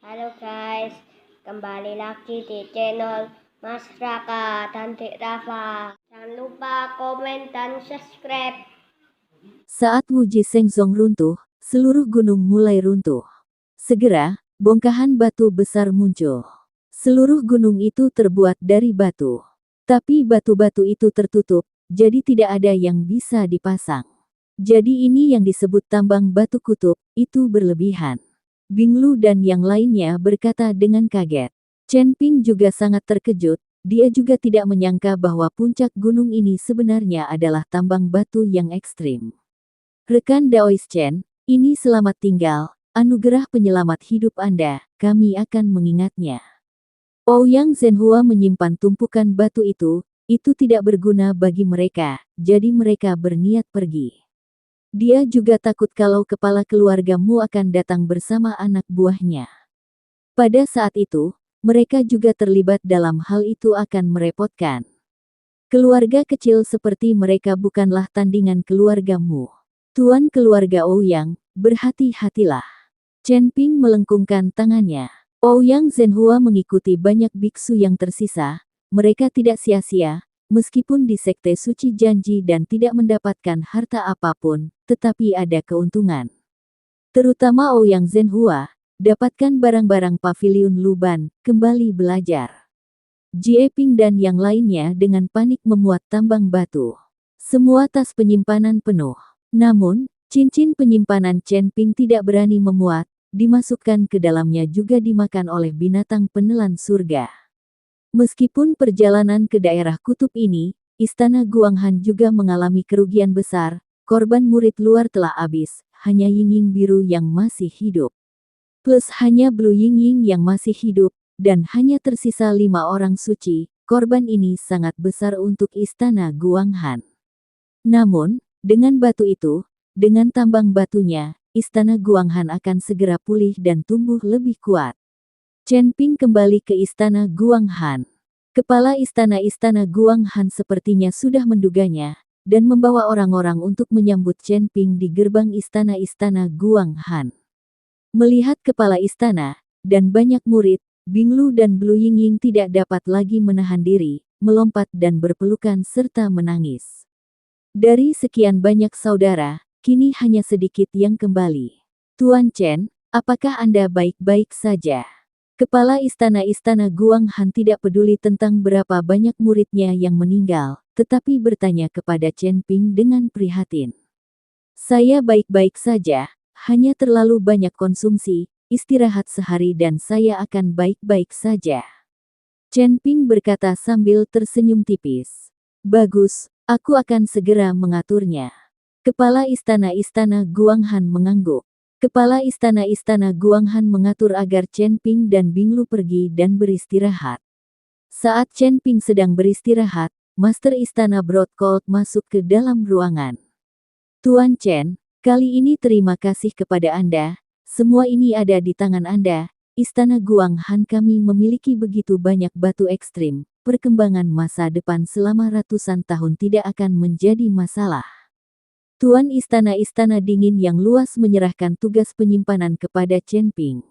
Halo guys, kembali lagi di channel Mas Raka dan Dek Rafa. Jangan lupa komen dan subscribe. Saat Wuji Sengzong runtuh, seluruh gunung mulai runtuh. Segera, bongkahan batu besar muncul. Seluruh gunung itu terbuat dari batu. Tapi batu-batu itu tertutup, jadi tidak ada yang bisa dipasang. Jadi ini yang disebut tambang batu kutub, itu berlebihan. Binglu dan yang lainnya berkata dengan kaget. Chen Ping juga sangat terkejut, dia juga tidak menyangka bahwa puncak gunung ini sebenarnya adalah tambang batu yang ekstrim. Rekan Daois Chen, ini selamat tinggal, anugerah penyelamat hidup Anda, kami akan mengingatnya. Ouyang Zhenhua menyimpan tumpukan batu itu tidak berguna bagi mereka, jadi mereka berniat pergi. Dia juga takut kalau kepala keluargamu akan datang bersama anak buahnya. Pada saat itu, mereka juga terlibat dalam hal itu akan merepotkan. Keluarga kecil seperti mereka bukanlah tandingan keluargamu. Tuan keluarga Ouyang, berhati-hatilah. Chen Ping melengkungkan tangannya. Ouyang Zhenhua mengikuti banyak biksu yang tersisa, mereka tidak sia-sia, meskipun di sekte suci janji dan tidak mendapatkan harta apapun, tetapi ada keuntungan. Terutama Ouyang Zhenhua, dapatkan barang-barang paviliun Luban, kembali belajar. Jie Ping dan yang lainnya dengan panik memuat tambang batu. Semua tas penyimpanan penuh. Namun, cincin penyimpanan Chen Ping tidak berani memuat, dimasukkan ke dalamnya juga dimakan oleh binatang penelan surga. Meskipun perjalanan ke daerah kutub ini, Istana Guanghan juga mengalami kerugian besar, korban murid luar telah habis, hanya Yingying biru yang masih hidup. Plus hanya Blue Yingying yang masih hidup, dan hanya tersisa 5 orang suci, korban ini sangat besar untuk Istana Guanghan. Namun, dengan batu itu, dengan tambang batunya, Istana Guanghan akan segera pulih dan tumbuh lebih kuat. Chen Ping kembali ke Istana Guanghan. Kepala istana-istana Guanghan sepertinya sudah menduganya, dan membawa orang-orang untuk menyambut Chen Ping di gerbang istana-istana Guanghan. Melihat kepala istana, dan banyak murid, Binglu dan Blue Yingying tidak dapat lagi menahan diri, melompat dan berpelukan serta menangis. Dari sekian banyak saudara, kini hanya sedikit yang kembali. Tuan Chen, apakah Anda baik-baik saja? Kepala istana-istana Guanghan tidak peduli tentang berapa banyak muridnya yang meninggal, tetapi bertanya kepada Chen Ping dengan prihatin. Saya baik-baik saja, hanya terlalu banyak konsumsi, istirahat sehari dan saya akan baik-baik saja. Chen Ping berkata sambil tersenyum tipis. Bagus, aku akan segera mengaturnya. Kepala istana-istana Guanghan mengangguk. Kepala istana-istana Guanghan mengatur agar Chen Ping dan Binglu pergi dan beristirahat. Saat Chen Ping sedang beristirahat, Master Istana Broadcold masuk ke dalam ruangan. Tuan Chen, kali ini terima kasih kepada Anda, semua ini ada di tangan Anda. Istana Guanghan kami memiliki begitu banyak batu ekstrim, perkembangan masa depan selama ratusan tahun tidak akan menjadi masalah. Tuan istana-istana dingin yang luas menyerahkan tugas penyimpanan kepada Chen Ping.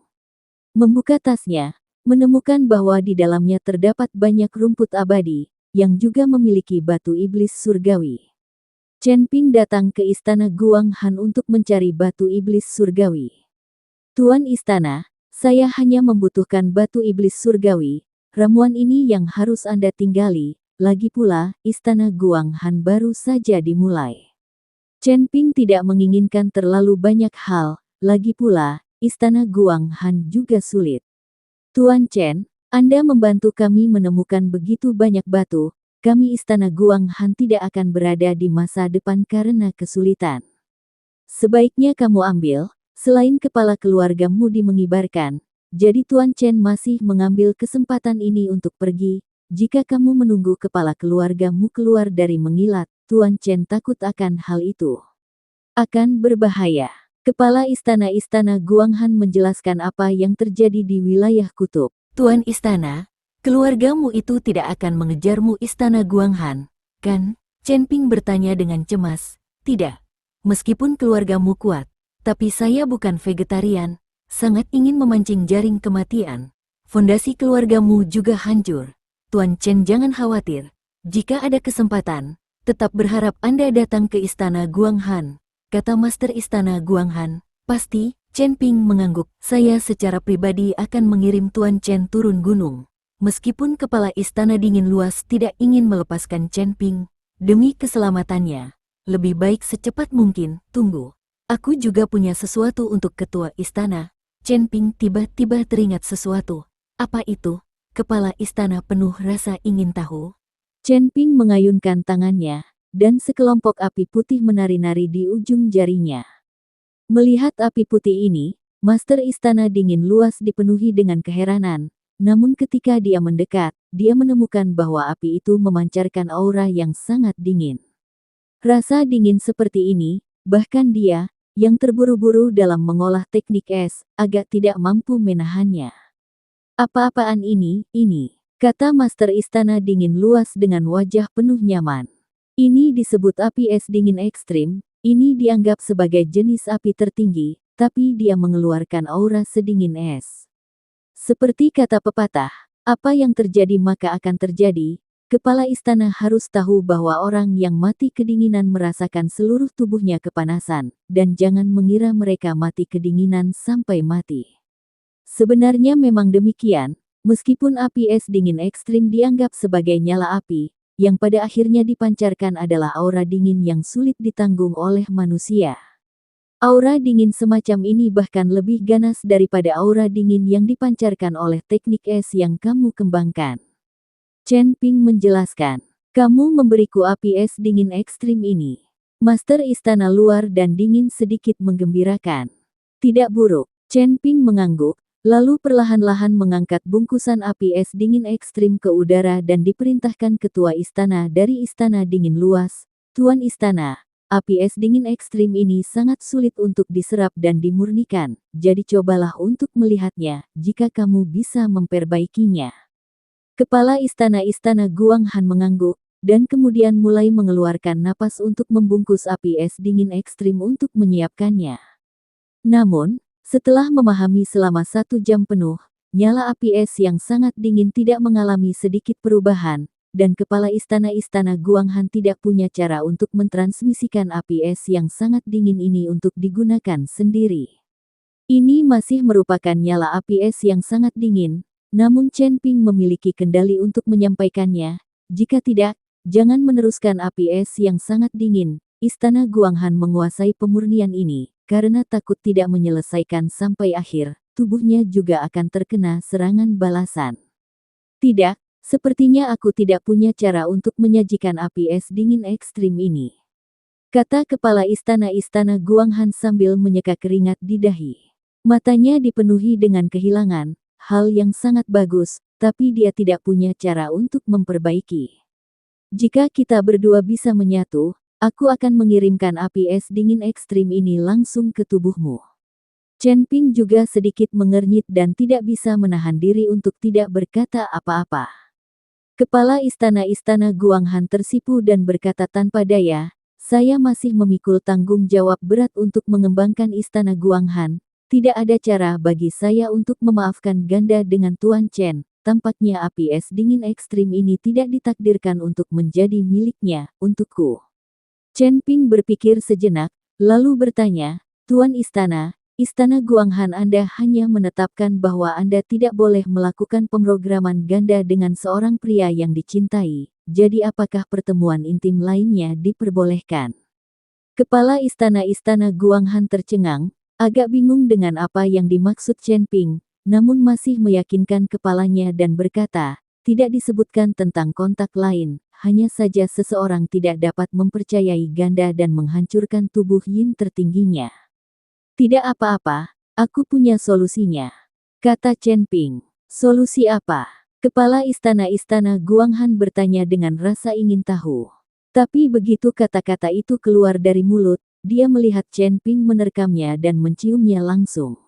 Membuka tasnya, menemukan bahwa di dalamnya terdapat banyak rumput abadi, yang juga memiliki batu iblis surgawi. Chen Ping datang ke istana Guanghan untuk mencari batu iblis surgawi. Tuan istana, saya hanya membutuhkan batu iblis surgawi, ramuan ini yang harus Anda tinggali, lagi pula, istana Guanghan baru saja dimulai. Chen Ping tidak menginginkan terlalu banyak hal, lagi pula, istana Guanghan juga sulit. Tuan Chen, Anda membantu kami menemukan begitu banyak batu, kami istana Guanghan tidak akan berada di masa depan karena kesulitan. Sebaiknya kamu ambil, selain kepala keluargamu mengibarkan, jadi Tuan Chen masih mengambil kesempatan ini untuk pergi, jika kamu menunggu kepala keluargamu keluar dari mengilat, Tuan Chen takut akan hal itu. Akan berbahaya. Kepala istana-istana Guanghan menjelaskan apa yang terjadi di wilayah kutub. Tuan istana, keluargamu itu tidak akan mengejarmu istana Guanghan, kan? Chen Ping bertanya dengan cemas. Tidak. Meskipun keluargamu kuat, tapi saya bukan vegetarian, sangat ingin memancing jaring kematian. Fondasi keluargamu juga hancur. Tuan Chen, jangan khawatir. Jika ada kesempatan, tetap berharap Anda datang ke Istana Guanghan, kata Master Istana Guanghan. Pasti, Chen Ping mengangguk. Saya secara pribadi akan mengirim Tuan Chen turun gunung. Meskipun kepala istana dingin luas tidak ingin melepaskan Chen Ping, demi keselamatannya, lebih baik secepat mungkin. Tunggu, aku juga punya sesuatu untuk ketua istana. Chen Ping tiba-tiba teringat sesuatu. Apa itu? Kepala istana penuh rasa ingin tahu. Chen Ping mengayunkan tangannya, dan sekelompok api putih menari-nari di ujung jarinya. Melihat api putih ini, Master Istana Dingin Luas dipenuhi dengan keheranan. Namun ketika dia mendekat, dia menemukan bahwa api itu memancarkan aura yang sangat dingin. Rasa dingin seperti ini, bahkan dia, yang terburu-buru dalam mengolah teknik es, agak tidak mampu menahannya. Apa-apaan ini, kata Master Istana Dingin Luas dengan wajah penuh nyaman. Ini disebut api es dingin ekstrim, ini dianggap sebagai jenis api tertinggi, tapi dia mengeluarkan aura sedingin es. Seperti kata pepatah, apa yang terjadi maka akan terjadi. Kepala istana harus tahu bahwa orang yang mati kedinginan merasakan seluruh tubuhnya kepanasan, dan jangan mengira mereka mati kedinginan sampai mati. Sebenarnya memang demikian, meskipun api es dingin ekstrim dianggap sebagai nyala api, yang pada akhirnya dipancarkan adalah aura dingin yang sulit ditanggung oleh manusia. Aura dingin semacam ini bahkan lebih ganas daripada aura dingin yang dipancarkan oleh teknik es yang kamu kembangkan. Chen Ping menjelaskan, kamu memberiku api es dingin ekstrim ini. Master Istana Luar dan Dingin sedikit menggembirakan. Tidak buruk, Chen Ping mengangguk, lalu perlahan-lahan mengangkat bungkusan api es dingin ekstrim ke udara dan diperintahkan ketua istana dari Istana Dingin Luas. Tuan Istana, api es dingin ekstrim ini sangat sulit untuk diserap dan dimurnikan, jadi cobalah untuk melihatnya, jika kamu bisa memperbaikinya. Kepala istana Guanghan mengangguk, dan kemudian mulai mengeluarkan napas untuk membungkus api es dingin ekstrim untuk menyiapkannya. Namun, setelah memahami selama 1 jam penuh, nyala api es yang sangat dingin tidak mengalami sedikit perubahan, dan kepala istana Guanghan tidak punya cara untuk mentransmisikan api es yang sangat dingin ini untuk digunakan sendiri. Ini masih merupakan nyala api es yang sangat dingin, namun Chen Ping memiliki kendali untuk menyampaikannya. Jika tidak, jangan meneruskan api es yang sangat dingin. Istana Guanghan menguasai pemurnian ini, karena takut tidak menyelesaikan sampai akhir, tubuhnya juga akan terkena serangan balasan. Tidak, sepertinya aku tidak punya cara untuk menyajikan api es dingin ekstrim ini, kata kepala istana Guanghan sambil menyeka keringat di dahi. Matanya dipenuhi dengan kehilangan, hal yang sangat bagus, tapi dia tidak punya cara untuk memperbaiki. Jika kita berdua bisa menyatu, aku akan mengirimkan api es dingin ekstrim ini langsung ke tubuhmu. Chen Ping juga sedikit mengernyit dan tidak bisa menahan diri untuk tidak berkata apa-apa. Kepala istana Guanghan tersipu dan berkata tanpa daya, saya masih memikul tanggung jawab berat untuk mengembangkan istana Guanghan. Tidak ada cara bagi saya untuk memaafkan ganda dengan Tuan Chen. Tampaknya api es dingin ekstrim ini tidak ditakdirkan untuk menjadi miliknya, untukku. Chen Ping berpikir sejenak, lalu bertanya, Tuan Istana Guanghan, Anda hanya menetapkan bahwa Anda tidak boleh melakukan pemrograman ganda dengan seorang pria yang dicintai, jadi apakah pertemuan intim lainnya diperbolehkan? Kepala istana Guanghan tercengang, agak bingung dengan apa yang dimaksud Chen Ping, namun masih meyakinkan kepalanya dan berkata, tidak disebutkan tentang kontak lain, hanya saja seseorang tidak dapat mempercayai ganda dan menghancurkan tubuh yin tertingginya. Tidak apa-apa, aku punya solusinya, kata Chen Ping. Solusi apa? Kepala istana Guanghan bertanya dengan rasa ingin tahu. Tapi begitu kata-kata itu keluar dari mulut, dia melihat Chen Ping menerkamnya dan menciumnya langsung.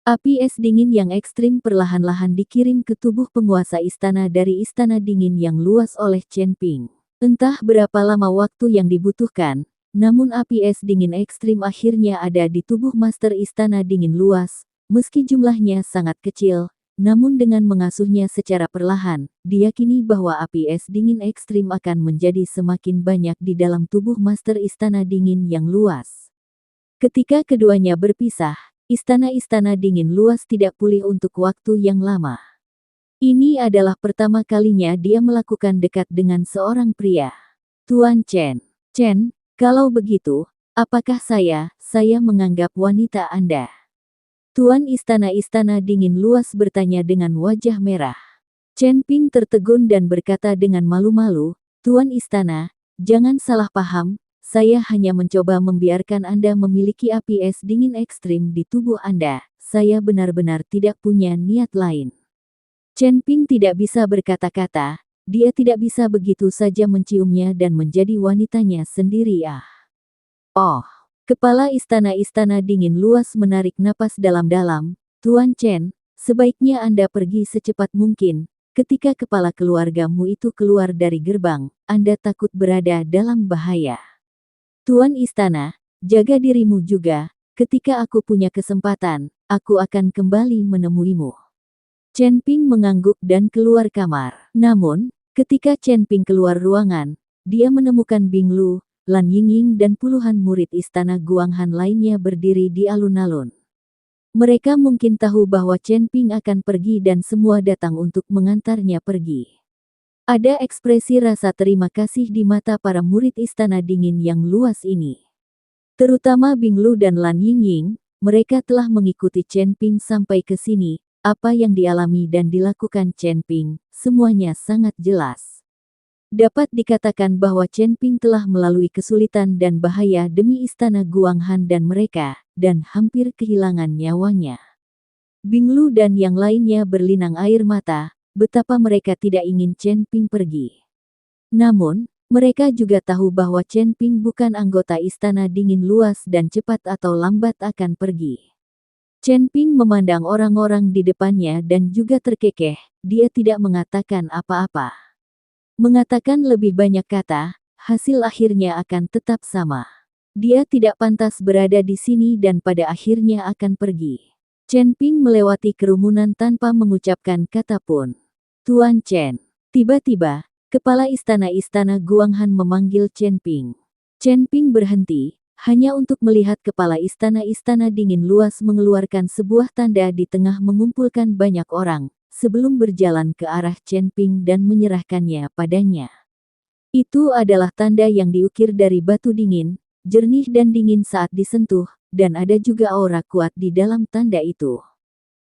Api es dingin yang ekstrim perlahan-lahan dikirim ke tubuh penguasa istana dari istana dingin yang luas oleh Chen Ping. Entah berapa lama waktu yang dibutuhkan, namun api es dingin ekstrim akhirnya ada di tubuh Master Istana Dingin Luas. Meski jumlahnya sangat kecil, namun dengan mengasuhnya secara perlahan, diyakini bahwa api es dingin ekstrim akan menjadi semakin banyak di dalam tubuh Master Istana Dingin yang luas. Ketika keduanya berpisah, istana-istana dingin luas tidak pulih untuk waktu yang lama. Ini adalah pertama kalinya dia melakukan dekat dengan seorang pria. Tuan Chen. Chen, kalau begitu, apakah saya menganggap wanita Anda? Tuan istana-istana dingin luas bertanya dengan wajah merah. Chen Ping tertegun dan berkata dengan malu-malu, Tuan istana, jangan salah paham, saya hanya mencoba membiarkan Anda memiliki api es dingin ekstrim di tubuh Anda. Saya benar-benar tidak punya niat lain. Chen Ping tidak bisa berkata-kata, dia tidak bisa begitu saja menciumnya dan menjadi wanitanya sendiri. Oh. Kepala istana-istana dingin luas menarik napas dalam-dalam. Tuan Chen, sebaiknya Anda pergi secepat mungkin. Ketika kepala keluargamu itu keluar dari gerbang, Anda takut berada dalam bahaya. Tuan istana, jaga dirimu juga. Ketika aku punya kesempatan, aku akan kembali menemuimu. Chen Ping mengangguk dan keluar kamar. Namun, ketika Chen Ping keluar ruangan, dia menemukan Bing Lu, Lan Yingying dan puluhan murid istana Guanghan lainnya berdiri di alun-alun. Mereka mungkin tahu bahwa Chen Ping akan pergi dan semua datang untuk mengantarnya pergi. Ada ekspresi rasa terima kasih di mata para murid istana dingin yang luas ini. Terutama Bing Lu dan Lan Yingying, mereka telah mengikuti Chen Ping sampai ke sini. Apa yang dialami dan dilakukan Chen Ping, semuanya sangat jelas. Dapat dikatakan bahwa Chen Ping telah melalui kesulitan dan bahaya demi istana Guanghan dan mereka, dan hampir kehilangan nyawanya. Bing Lu dan yang lainnya berlinang air mata, betapa mereka tidak ingin Chen Ping pergi. Namun, mereka juga tahu bahwa Chen Ping bukan anggota istana dingin luas dan cepat atau lambat akan pergi. Chen Ping memandang orang-orang di depannya dan juga terkekeh, dia tidak mengatakan apa-apa. Mengatakan lebih banyak kata, hasil akhirnya akan tetap sama. Dia tidak pantas berada di sini dan pada akhirnya akan pergi. Chen Ping melewati kerumunan tanpa mengucapkan kata pun. Tuan Chen. Tiba-tiba, kepala istana-istana Guanghan memanggil Chen Ping. Chen Ping berhenti, hanya untuk melihat kepala istana-istana dingin luas mengeluarkan sebuah tanda di tengah mengumpulkan banyak orang, sebelum berjalan ke arah Chen Ping dan menyerahkannya padanya. Itu adalah tanda yang diukir dari batu dingin, jernih dan dingin saat disentuh, dan ada juga aura kuat di dalam tanda itu.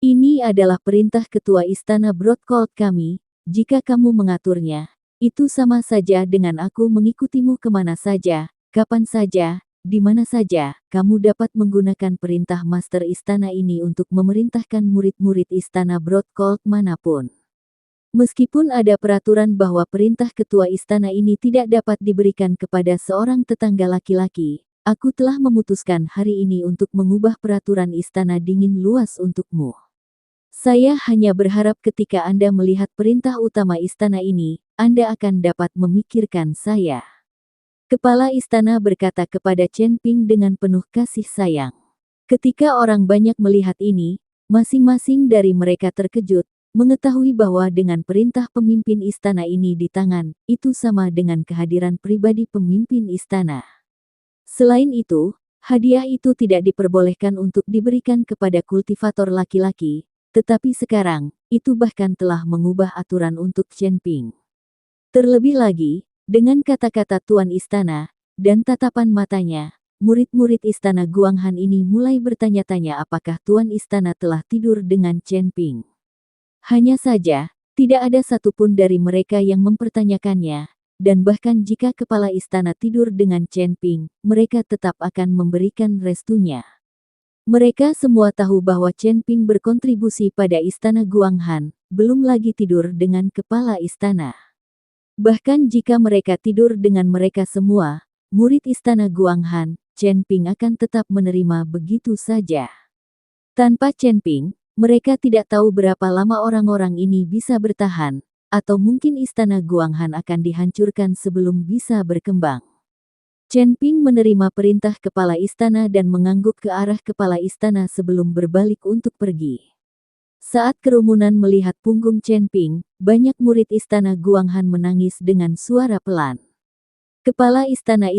Ini adalah perintah ketua istana Broadcourt kami, jika kamu mengaturnya, itu sama saja dengan aku mengikutimu kemana saja, kapan saja, di mana saja, kamu dapat menggunakan perintah master istana ini untuk memerintahkan murid-murid istana Broadcourt manapun. Meskipun ada peraturan bahwa perintah ketua istana ini tidak dapat diberikan kepada seorang tetangga laki-laki, aku telah memutuskan hari ini untuk mengubah peraturan istana dingin luas untukmu. Saya hanya berharap ketika Anda melihat perintah utama istana ini, Anda akan dapat memikirkan saya. Kepala istana berkata kepada Chen Ping dengan penuh kasih sayang. Ketika orang banyak melihat ini, masing-masing dari mereka terkejut, mengetahui bahwa dengan perintah pemimpin istana ini di tangan, itu sama dengan kehadiran pribadi pemimpin istana. Selain itu, hadiah itu tidak diperbolehkan untuk diberikan kepada kultivator laki-laki, tetapi sekarang, itu bahkan telah mengubah aturan untuk Chen Ping. Terlebih lagi, dengan kata-kata Tuan Istana, dan tatapan matanya, murid-murid Istana Guanghan ini mulai bertanya-tanya apakah Tuan Istana telah tidur dengan Chen Ping. Hanya saja, tidak ada satupun dari mereka yang mempertanyakannya, dan bahkan jika kepala istana tidur dengan Chen Ping, mereka tetap akan memberikan restunya. Mereka semua tahu bahwa Chen Ping berkontribusi pada Istana Guanghan, belum lagi tidur dengan kepala istana. Bahkan jika mereka tidur dengan mereka semua, murid istana Guanghan, Chen Ping akan tetap menerima begitu saja. Tanpa Chen Ping, mereka tidak tahu berapa lama orang-orang ini bisa bertahan, atau mungkin istana Guanghan akan dihancurkan sebelum bisa berkembang. Chen Ping menerima perintah kepala istana dan mengangguk ke arah kepala istana sebelum berbalik untuk pergi. Saat kerumunan melihat punggung Chen Ping, banyak murid istana Guanghan menangis dengan suara pelan. Kepala istana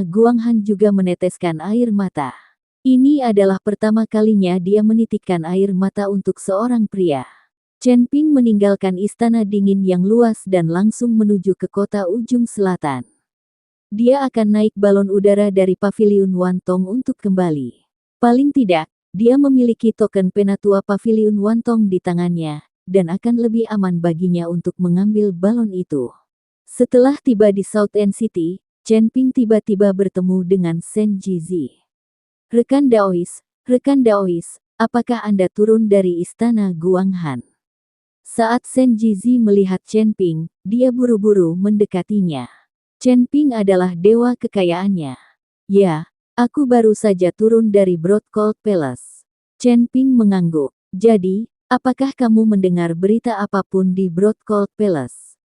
Guanghan juga meneteskan air mata. Ini adalah pertama kalinya dia menitikkan air mata untuk seorang pria. Chen Ping meninggalkan istana dingin yang luas dan langsung menuju ke kota ujung selatan. Dia akan naik balon udara dari Paviliun Wantong untuk kembali. Paling tidak, dia memiliki token penatua Paviliun Wantong di tangannya, dan akan lebih aman baginya untuk mengambil balon itu. Setelah tiba di South End City, Chen Ping tiba-tiba bertemu dengan Shen Jizi. Rekan Daois, apakah Anda turun dari istana Guanghan? Saat Shen Jizi melihat Chen Ping, dia buru-buru mendekatinya. Chen Ping adalah dewa kekayaannya. Ya, aku baru saja turun dari Broadcold Palace. Chen Ping mengangguk. Jadi, apakah kamu mendengar berita apapun di Broadcold Palace?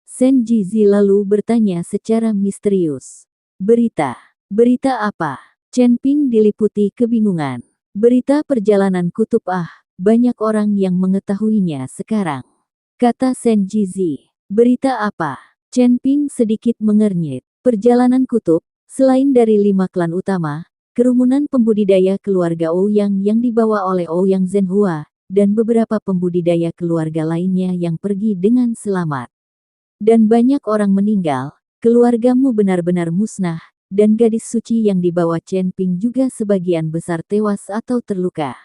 Shen Jizi lalu bertanya secara misterius. Berita? Berita apa? Chen Ping diliputi kebingungan. Berita perjalanan kutub banyak orang yang mengetahuinya sekarang. Kata Shen Jizi. Berita apa? Chen Ping sedikit mengernyit. Perjalanan kutub, selain dari 5 klan utama, kerumunan pembudidaya keluarga Ouyang yang dibawa oleh Ouyang Zhenhua, dan beberapa pembudidaya keluarga lainnya yang pergi dengan selamat. Dan banyak orang meninggal, keluargamu benar-benar musnah, dan gadis suci yang dibawa Chen Ping juga sebagian besar tewas atau terluka.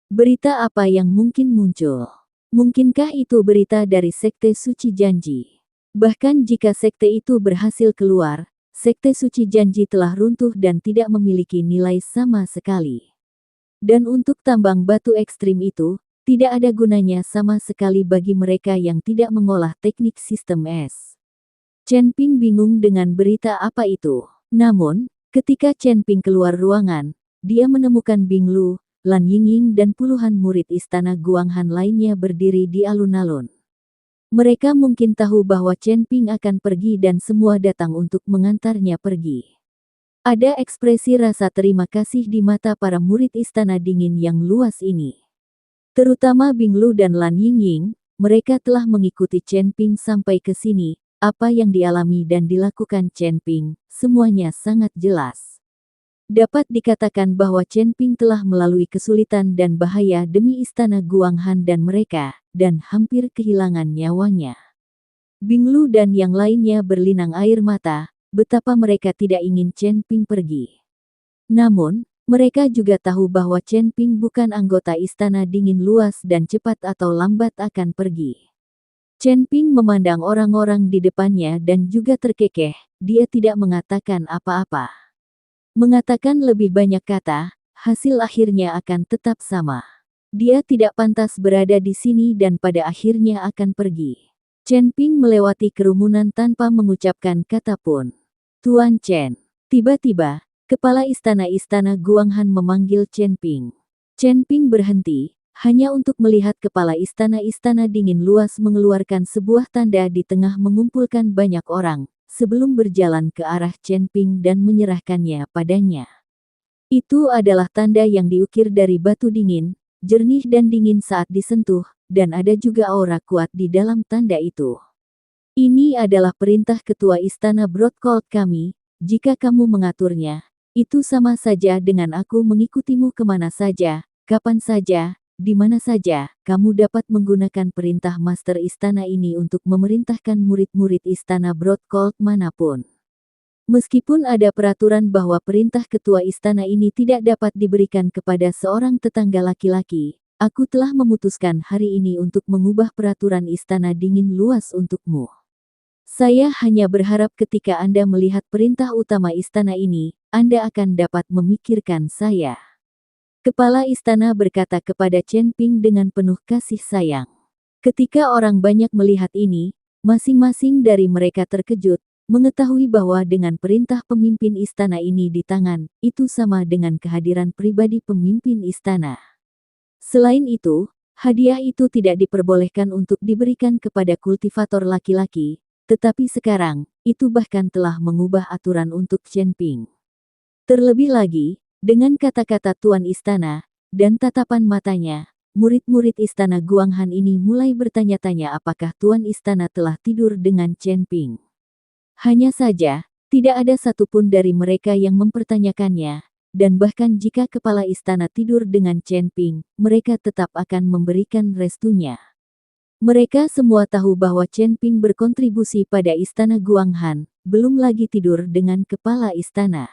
Berita apa yang mungkin muncul? Mungkinkah itu berita dari Sekte Suci Janji? Bahkan jika sekte itu berhasil keluar, Sekte Suci Janji telah runtuh dan tidak memiliki nilai sama sekali. Dan untuk tambang batu ekstrim itu, tidak ada gunanya sama sekali bagi mereka yang tidak mengolah teknik sistem es. Chen Ping bingung dengan berita apa itu. Namun, ketika Chen Ping keluar ruangan, dia menemukan Bing Lu, Lan Yingying dan puluhan murid istana Guanghan lainnya berdiri di alun-alun. Mereka mungkin tahu bahwa Chen Ping akan pergi dan semua datang untuk mengantarnya pergi. Ada ekspresi rasa terima kasih di mata para murid istana dingin yang luas ini. Terutama Bing Lu dan Lan Yingying, mereka telah mengikuti Chen Ping sampai ke sini. Apa yang dialami dan dilakukan Chen Ping, semuanya sangat jelas. Dapat dikatakan bahwa Chen Ping telah melalui kesulitan dan bahaya demi istana Guanghan dan mereka, dan hampir kehilangan nyawanya. Bing Lu dan yang lainnya berlinang air mata, betapa mereka tidak ingin Chen Ping pergi. Namun, mereka juga tahu bahwa Chen Ping bukan anggota istana dingin luas dan cepat atau lambat akan pergi. Chen Ping memandang orang-orang di depannya dan juga terkekeh, dia tidak mengatakan apa-apa. Mengatakan lebih banyak kata, hasil akhirnya akan tetap sama. Dia tidak pantas berada di sini dan pada akhirnya akan pergi. Chen Ping melewati kerumunan tanpa mengucapkan kata pun. Tuan Chen. Tiba-tiba, kepala istana Guanghan memanggil Chen Ping. Chen Ping berhenti, hanya untuk melihat kepala istana dingin luas mengeluarkan sebuah tanda di tengah mengumpulkan banyak orang, sebelum berjalan ke arah Chen Ping dan menyerahkannya padanya. Itu adalah tanda yang diukir dari batu dingin, jernih dan dingin saat disentuh, dan ada juga aura kuat di dalam tanda itu. Ini adalah perintah ketua istana Broadcold kami, jika kamu mengaturnya, itu sama saja dengan aku mengikutimu kemana saja, kapan saja, di mana saja, kamu dapat menggunakan perintah master istana ini untuk memerintahkan murid-murid istana Broadcold manapun. Meskipun ada peraturan bahwa perintah ketua istana ini tidak dapat diberikan kepada seorang tetangga laki-laki, aku telah memutuskan hari ini untuk mengubah peraturan istana dingin luas untukmu. Saya hanya berharap ketika Anda melihat perintah utama istana ini, Anda akan dapat memikirkan saya. Kepala istana berkata kepada Chen Ping dengan penuh kasih sayang. Ketika orang banyak melihat ini, masing-masing dari mereka terkejut, mengetahui bahwa dengan perintah pemimpin istana ini di tangan, itu sama dengan kehadiran pribadi pemimpin istana. Selain itu, hadiah itu tidak diperbolehkan untuk diberikan kepada kultivator laki-laki, tetapi sekarang, itu bahkan telah mengubah aturan untuk Chen Ping. Terlebih lagi, dengan kata-kata Tuan Istana, dan tatapan matanya, murid-murid Istana Guanghan ini mulai bertanya-tanya apakah Tuan Istana telah tidur dengan Chen Ping. Hanya saja, tidak ada satupun dari mereka yang mempertanyakannya, dan bahkan jika kepala istana tidur dengan Chen Ping, mereka tetap akan memberikan restunya. Mereka semua tahu bahwa Chen Ping berkontribusi pada Istana Guanghan, belum lagi tidur dengan kepala istana.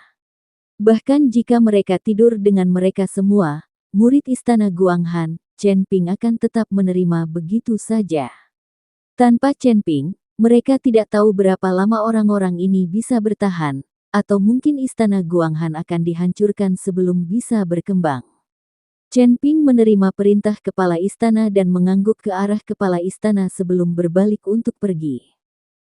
Bahkan jika mereka tidur dengan mereka semua, murid Istana Guanghan, Chen Ping akan tetap menerima begitu saja. Tanpa Chen Ping, mereka tidak tahu berapa lama orang-orang ini bisa bertahan, atau mungkin Istana Guanghan akan dihancurkan sebelum bisa berkembang. Chen Ping menerima perintah kepala istana dan mengangguk ke arah kepala istana sebelum berbalik untuk pergi.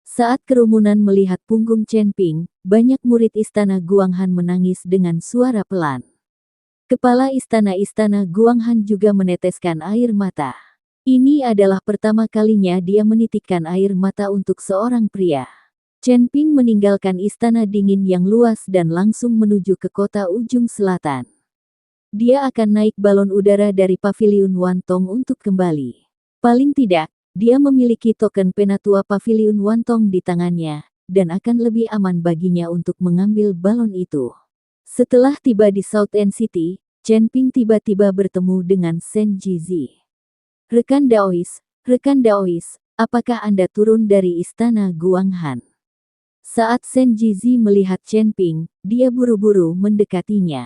Saat kerumunan melihat punggung Chen Ping, banyak murid Istana Guanghan menangis dengan suara pelan. Kepala istana Guanghan juga meneteskan air mata. Ini adalah pertama kalinya dia menitikkan air mata untuk seorang pria. Chen Ping meninggalkan istana dingin yang luas dan langsung menuju ke kota ujung selatan. Dia akan naik balon udara dari Paviliun Wantong untuk kembali. Paling tidak, dia memiliki token penatua Paviliun Wantong di tangannya, dan akan lebih aman baginya untuk mengambil balon itu. Setelah tiba di South End City, Chen Ping tiba-tiba bertemu dengan Shen Jizi. Rekan Daois, apakah Anda turun dari istana Guanghan? Saat Shen Jizi melihat Chen Ping, dia buru-buru mendekatinya.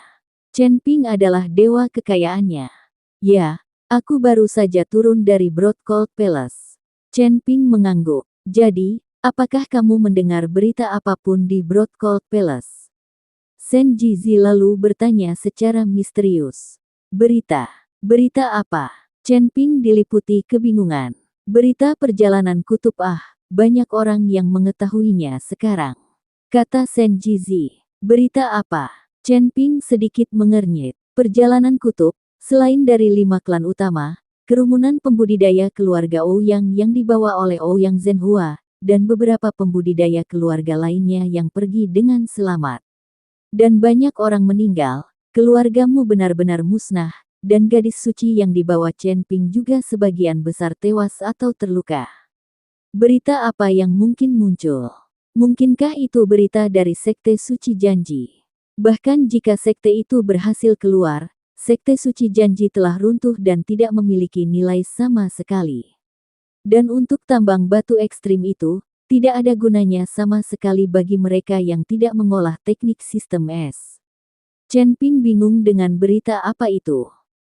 Chen Ping adalah dewa kekayaannya. Ya, aku baru saja turun dari Broadcold Palace. Chen Ping mengangguk. Jadi, apakah kamu mendengar berita apapun di Broadcold Palace? Shen Jizi lalu bertanya secara misterius. Berita? Berita apa? Chen Ping diliputi kebingungan. Berita perjalanan kutub banyak orang yang mengetahuinya sekarang. Kata Shen Jizi. Berita apa? Chen Ping sedikit mengernyit. Perjalanan kutub, selain dari 5 klan utama, kerumunan pembudidaya keluarga Ouyang yang dibawa oleh Ouyang Zhenhua, dan beberapa pembudidaya keluarga lainnya yang pergi dengan selamat. Dan banyak orang meninggal, keluargamu benar-benar musnah, dan gadis suci yang dibawa Chen Ping juga sebagian besar tewas atau terluka. Berita apa yang mungkin muncul? Mungkinkah itu berita dari Sekte Suci Janji? Bahkan jika sekte itu berhasil keluar, Sekte Suci Janji telah runtuh dan tidak memiliki nilai sama sekali. Dan untuk tambang batu ekstrim itu, tidak ada gunanya sama sekali bagi mereka yang tidak mengolah teknik sistem es. Chen Ping bingung dengan berita apa itu.